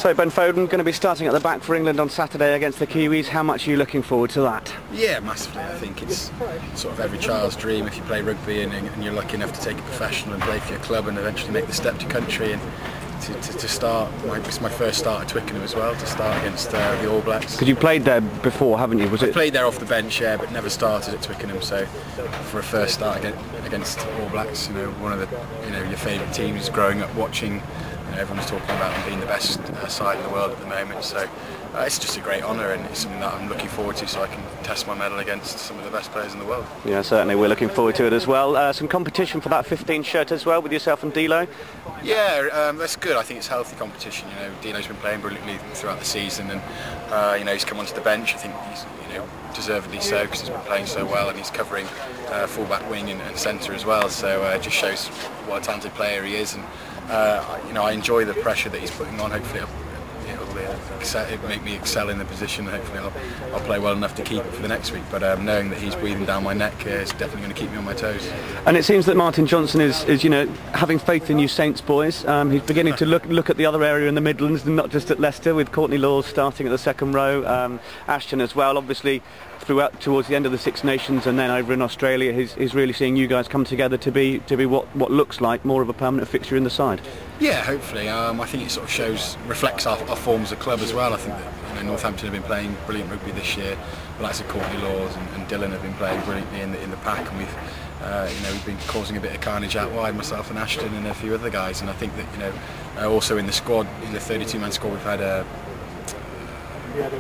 So Ben Foden going to be starting at the back for England on Saturday against the Kiwis. How much are you looking forward to that? Yeah, massively. I think it's sort of every child's dream if you play rugby and you're lucky enough to take it professional and play for your club and eventually make the step to country and to start. It's my first start at Twickenham as well, to start against the All Blacks. Because you played there before, haven't you? I played there off the bench, yeah, but never started at Twickenham. So for a first start against All Blacks, one of the your favourite teams growing up watching. Everyone's talking about them being the best side in the world at the moment, so it's just a great honour and it's something that I'm looking forward to, so I can test my medal against some of the best players in the world. Yeah, certainly, we're looking forward to it as well. Some competition for that 15 shirt as well with yourself and D'Lo? Yeah, that's good. I think it's healthy competition. D'Lo's been playing brilliantly throughout the season and he's come onto the bench. I think he's deservedly so, because he's been playing so well and he's covering full-back, wing and centre as well, so it just shows what a talented player he is. And I enjoy the pressure that he's putting on. Hopefully it'll make me excel in the position. Hopefully I'll play well enough to keep it for the next week, but knowing that he's breathing down my neck is definitely going to keep me on my toes. And it seems that Martin Johnson is having faith in you Saints boys. He's beginning to look at the other area in the Midlands and not just at Leicester, with Courtney Laws starting at the second row, Ashton as well, obviously throughout towards the end of the Six Nations, and then over in Australia he's really seeing you guys come together to be what looks like more of a permanent fixture in the side. Yeah, hopefully. I think it sort of reflects our form as a club as well. I think that Northampton have been playing brilliant rugby this year. The likes of Courtney Laws and Dylan have been playing brilliantly in the pack, and we've been causing a bit of carnage out wide, myself and Ashton and a few other guys. And I think that also in the squad, in the 32-man squad, we've had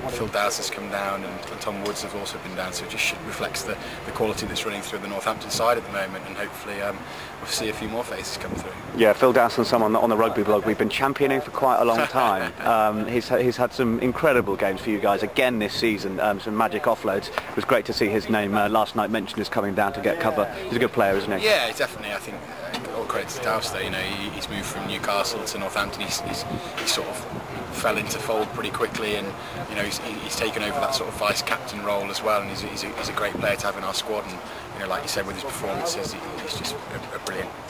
Phil Dowse has come down and Tom Woods have also been down, so it just reflects the quality that's running through the Northampton side at the moment, and hopefully we'll see a few more faces come through. Yeah, Phil Dowse and someone on the rugby blog we've been championing for quite a long time. He's had some incredible games for you guys again this season, some magic offloads. It was great to see his name last night mentioned as coming down to get cover. He's a good player, isn't he? Yeah, definitely. I think all credit to Dowse though. He's moved from Newcastle to Northampton. He's sort of fell into fold pretty quickly, and he's taken over that sort of vice captain role as well, and he's a great player to have in our squad. And like you said, with his performances, he's just a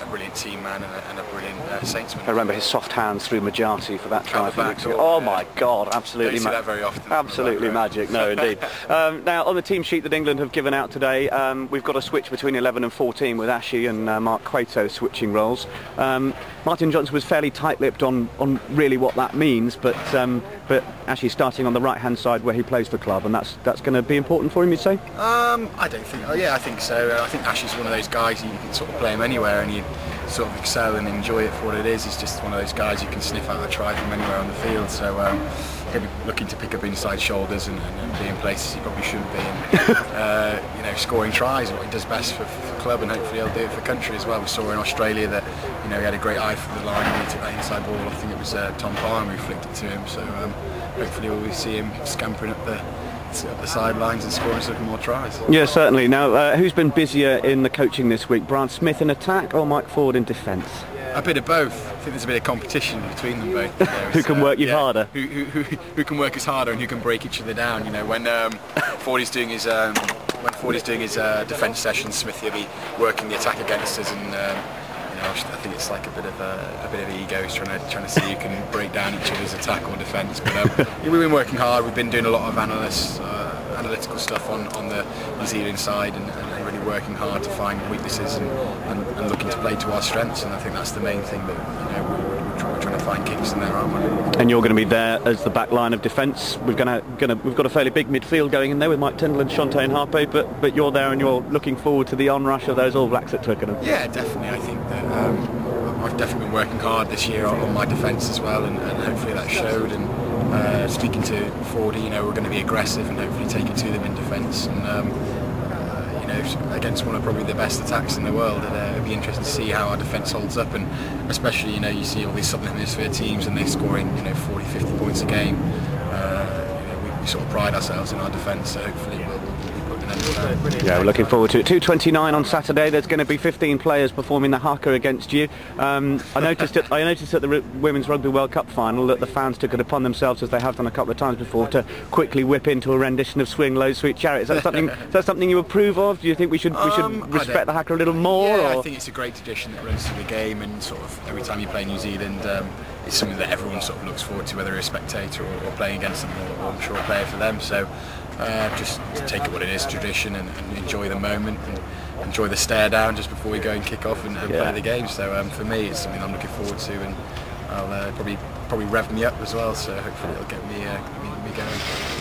brilliant team man and a brilliant Saintsman. I remember his soft hands through Majati for that try. Oh my God, absolutely! Don't see that very often. Absolutely magic. No, indeed. Now on the team sheet that England have given out today, we've got a switch between 11 and 14 with Ashy and Mark Cueto switching roles. Martin Johnson was fairly tight-lipped on really what that means, but actually starting on the right-hand side where he plays for club, and that's going to be important for him, you'd say? I don't think. Oh yeah, I think so. I think Ashley's one of those guys you can sort of play him anywhere and you sort of excel and enjoy it for what it is. He's just one of those guys you can sniff out a try from anywhere on the field. So he'll be looking to pick up inside shoulders and be in places he probably shouldn't be, and scoring tries is what he does best for club, and hopefully he'll do it for country as well. We saw in Australia that he had a great eye for the line and he took that inside ball. I think it was Tom Palmer who flicked it to him, so hopefully we'll see him scampering up the sidelines and scoring some more tries. Yeah, certainly. Now, who's been busier in the coaching this week? Brian Smith in attack or Mike Ford in defence? A bit of both. I think there's a bit of competition between them both. Who can work you harder? Who can work us harder and who can break each other down? When Ford is doing his defence sessions, Smith will be working the attack against us, and I think it's like a bit of egos trying to see who can break down each other's attack or defence. But we've been working hard. We've been doing a lot of analytical stuff on the New Zealand side, and really working hard to find weaknesses and looking to play to our strengths. And I think that's the main thing that we're trying to find kinks in their armour. And you're going to be there as the back line of defence. We've got a fairly big midfield going in there with Mike Tyndall and Shantae and Harpo, but you're there and you're looking forward to the onrush of those All Blacks at Twickenham. Yeah, definitely. I think that I've definitely been working hard this year on my defence as well, and hopefully that showed. And speaking to Fordy, we're going to be aggressive and hopefully take it to them in defence. And against one of probably the best attacks in the world, it'll be interesting to see how our defence holds up, and especially you see all these Southern Hemisphere teams and they're scoring 40-50 points a game. We sort of pride ourselves in our defence, so hopefully we'll put an end to that. Yeah, we're looking forward to it. 2:29 on Saturday. There's going to be 15 players performing the haka against you. I noticed at the Women's Rugby World Cup final that the fans took it upon themselves, as they have done a couple of times before, to quickly whip into a rendition of Swing Low Sweet Chariot. Is that something you approve of? Do you think we should respect the haka a little more? Yeah, I think it's a great tradition that runs through the game, and sort of every time you play New Zealand, it's something that everyone sort of looks forward to, whether you're a spectator or playing against them, or I'm sure a player for them. So just take it what it is, tradition, and enjoy the moment, and enjoy the stare down just before we go and kick off and play the game. So for me, it's something I'm looking forward to, and I'll probably rev me up as well. So hopefully it'll get me going.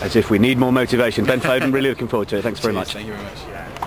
As if we need more motivation. Ben Foden, really looking forward to it. Thanks very much. Thank you very much.